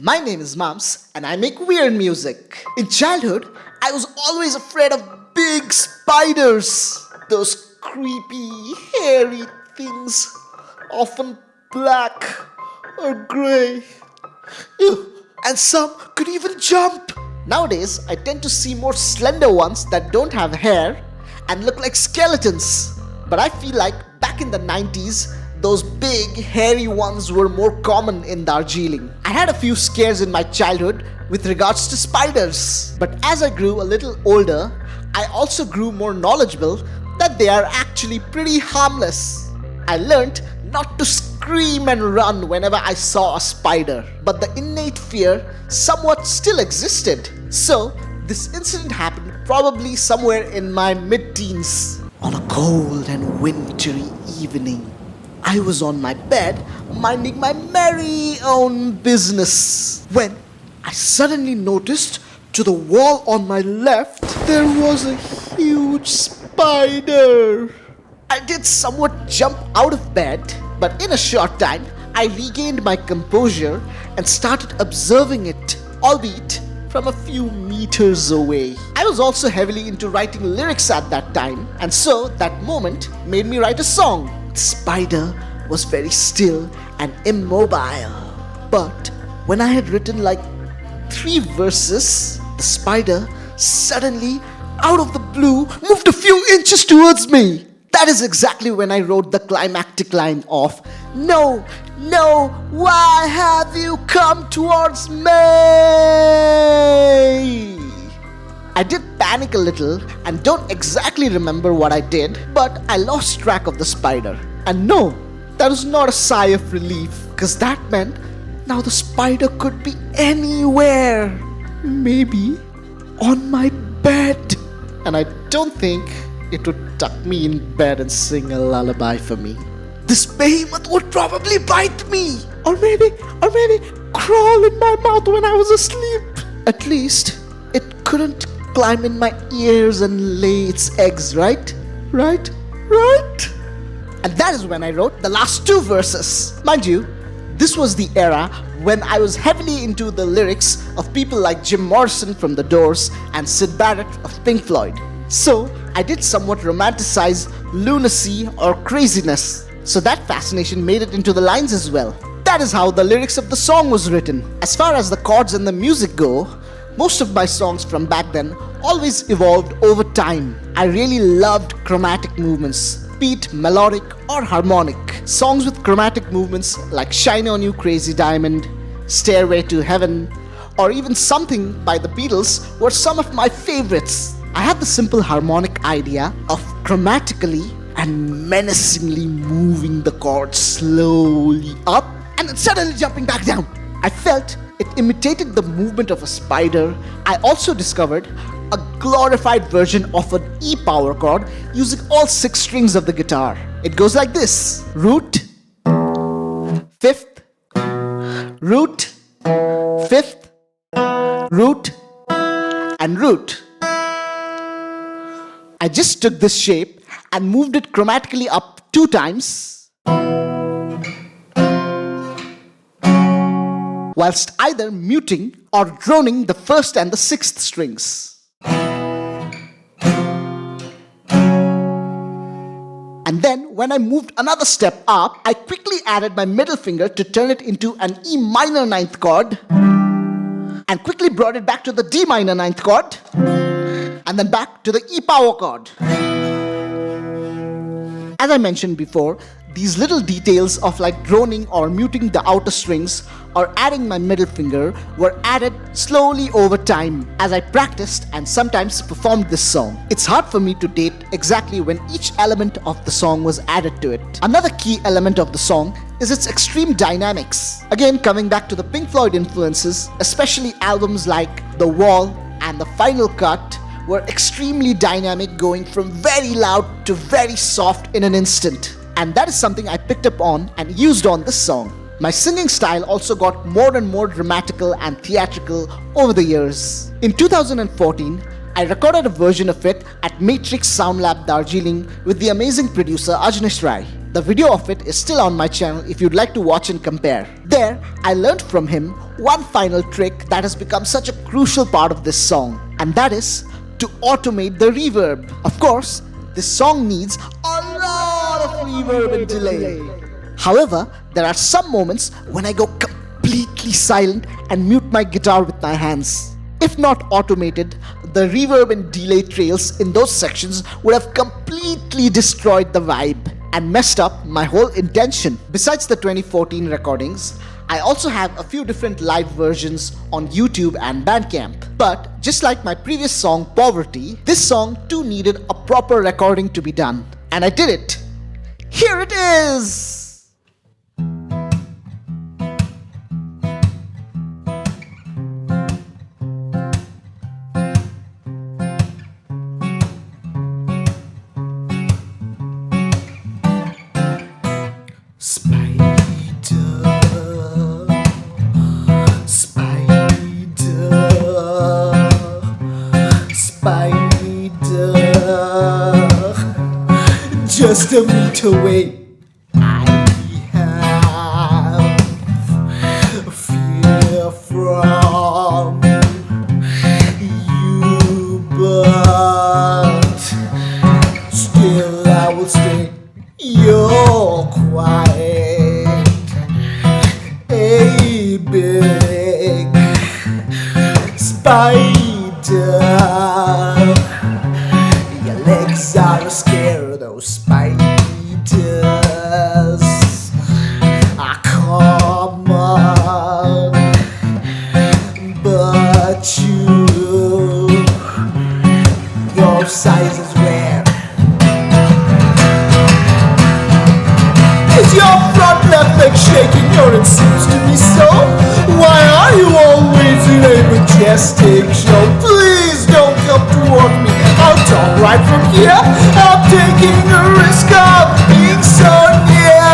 My name is Mams and I make weird music. In childhood, I was always afraid of big spiders. Those creepy, hairy things, often black or grey. Ew. And some could even jump. Nowadays, I tend to see more slender ones that don't have hair and look like skeletons. But I feel like back in the 90s, those big, hairy ones were more common in Darjeeling. I had a few scares in my childhood with regards to spiders. But as I grew a little older, I also grew more knowledgeable that they are actually pretty harmless. I learned not to scream and run whenever I saw a spider. But the innate fear somewhat still existed. So, this incident happened probably somewhere in my mid-teens. On a cold and wintry evening, I was on my bed, minding my merry own business, when I suddenly noticed to the wall on my left, there was a huge spider. I did somewhat jump out of bed, but in a short time, I regained my composure and started observing it, albeit from a few meters away. I was also heavily into writing lyrics at that time, and so that moment made me write a song. The spider was very still and immobile. But when I had written like 3 verses, the spider suddenly, out of the blue, moved a few inches towards me. That is exactly when I wrote the climactic line of "No, no, why have you come towards me?" I did panic a little and don't exactly remember what I did, but I lost track of the spider. And no, that was not a sigh of relief, because that meant now the spider could be anywhere. Maybe on my bed. And I don't think it would tuck me in bed and sing a lullaby for me. This behemoth would probably bite me. Or maybe crawl in my mouth when I was asleep. At least it couldn't climb in my ears and lay its eggs, right? Right? And that is when I wrote the last 2 verses. Mind you, this was the era when I was heavily into the lyrics of people like Jim Morrison from The Doors and Syd Barrett of Pink Floyd. So I did somewhat romanticize lunacy or craziness. So that fascination made it into the lines as well. That is how the lyrics of the song was written. As far as the chords and the music go, most of my songs from back then always evolved over time. I really loved chromatic movements, be it melodic or harmonic. Songs with chromatic movements like Shine On You Crazy Diamond, Stairway to Heaven, or even Something by the Beatles were some of my favorites. I had the simple harmonic idea of chromatically and menacingly moving the chords slowly up and then suddenly jumping back down. I felt it imitated the movement of a spider. I also discovered a glorified version of an E power chord using all 6 strings of the guitar. It goes like this: root, 5th, root, 5th, root, and root. I just took this shape and moved it chromatically up 2 times, whilst either muting or droning the 1st and the 6th strings. And then, when I moved another step up, I quickly added my middle finger to turn it into an E minor 9th chord, and quickly brought it back to the D minor 9th chord, and then back to the E power chord. As I mentioned before, these little details of like droning or muting the outer strings or adding my middle finger were added slowly over time as I practiced and sometimes performed this song. It's hard for me to date exactly when each element of the song was added to it. Another key element of the song is its extreme dynamics. Again, coming back to the Pink Floyd influences, especially albums like The Wall and The Final Cut were extremely dynamic, going from very loud to very soft in an instant. And that is something I picked up on and used on this song. My singing style also got more and more dramatical and theatrical over the years. In 2014, I recorded a version of it at Matrix Sound Lab Darjeeling with the amazing producer Ajnish Rai. The video of it is still on my channel if you'd like to watch and compare. There, I learned from him one final trick that has become such a crucial part of this song, and that is to automate the reverb. Of course, this song needs a lot of reverb and delay. However, there are some moments when I go completely silent and mute my guitar with my hands. If not automated, the reverb and delay trails in those sections would have completely destroyed the vibe and messed up my whole intention. Besides the 2014 recordings, I also have a few different live versions on YouTube and Bandcamp. But just like my previous song Poverty, this song too needed a proper recording to be done. And I did it! Here it is! Just a meter away, I have fear from you, but still I will stay. You're quite a big spider. Your legs are scared, those spiders are common, but your size is rare. Is your front left leg shaking? It seems to be so. Why are you always in a majestic show? Please don't come toward me. I'll talk right from here. I'm taking a risk of being so near.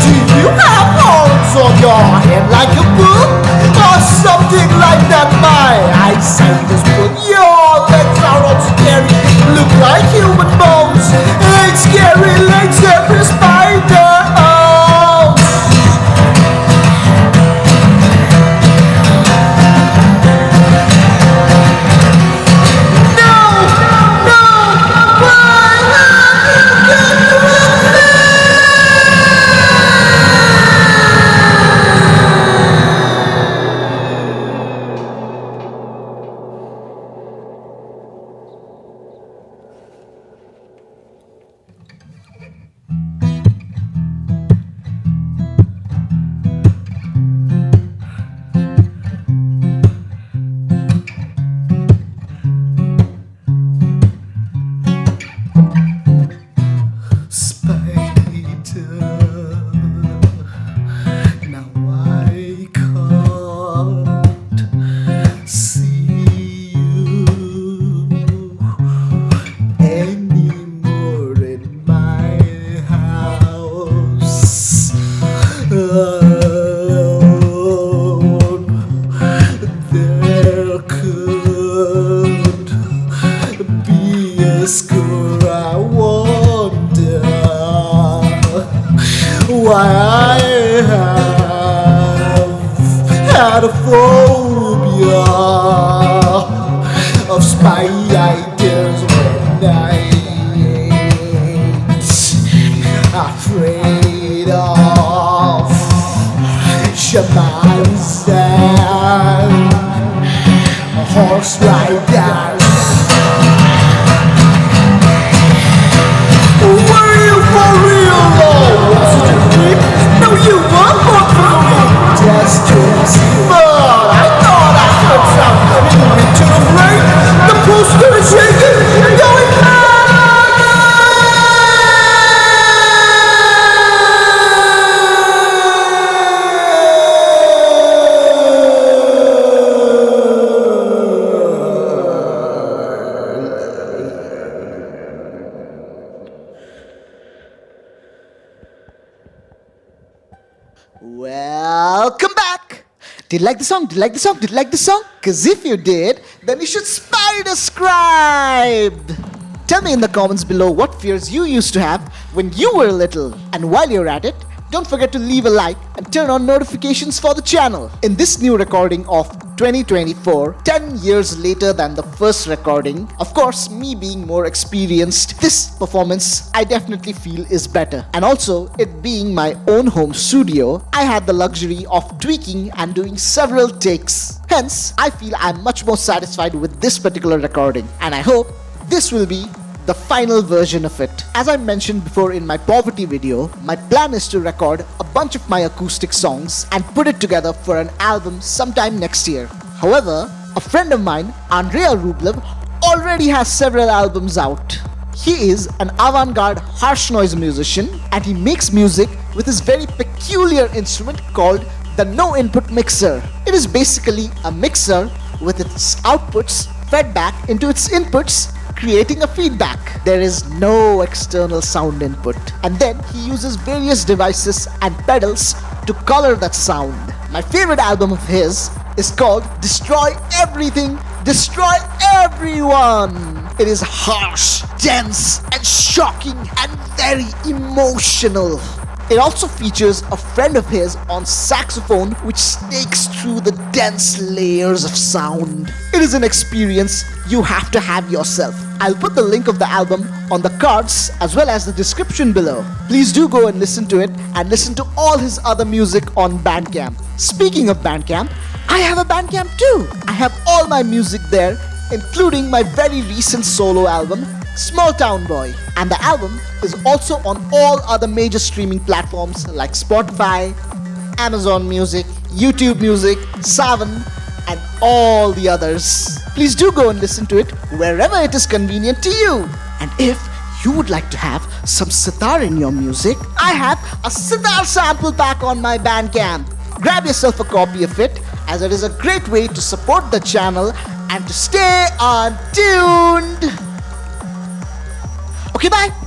Do you have horns on your head like a bull? Or something like that? My eyesight is good. Your legs are all scary. Look like human bones. Ain't scary legs every spider owns. Why I have had a phobia of spiders when night, afraid of M.A.M.Z, horse riders. Were you for real? No, you were for me. Just but I thought I heard something into the rain. The poster is shaking, going Welcome back! Did you like the song? Did you like the song? Did you like the song? Cause if you did, then you should spider-scribe! Tell me in the comments below what fears you used to have when you were little. And while you're at it, don't forget to leave a like and turn on notifications for the channel. In this new recording of 2024, 10 years later than the first recording, of course, me being more experienced, this performance I definitely feel is better. And also, it being my own home studio, I had the luxury of tweaking and doing several takes. Hence, I feel I'm much more satisfied with this particular recording, and I hope this will be the final version of it. As I mentioned before in my poverty video, my plan is to record a bunch of my acoustic songs and put it together for an album sometime next year. However, a friend of mine, Andrea Rublev, already has several albums out. He is an avant-garde harsh noise musician and he makes music with his very peculiar instrument called the no-input mixer. It is basically a mixer with its outputs fed back into its inputs, creating a feedback. There is no external sound input. And then he uses various devices and pedals to color that sound. My favorite album of his is called Destroy Everything, Destroy Everyone. It is harsh, dense, and shocking, and very emotional. It also features a friend of his on saxophone which stakes through the dense layers of sound. It is an experience you have to have yourself. I'll put the link of the album on the cards as well as the description below. Please do go and listen to it and listen to all his other music on Bandcamp. Speaking of Bandcamp, I have a Bandcamp too. I have all my music there, including my very recent solo album, Small Town Boy. And the album is also on all other major streaming platforms like Spotify, Amazon Music, YouTube Music, Saavn, and all the others. Please do go and listen to it wherever it is convenient to you. And if you would like to have some sitar in your music, I have a sitar sample pack on my Bandcamp. Grab yourself a copy of it, as it is a great way to support the channel and to stay untuned. Okay, bye.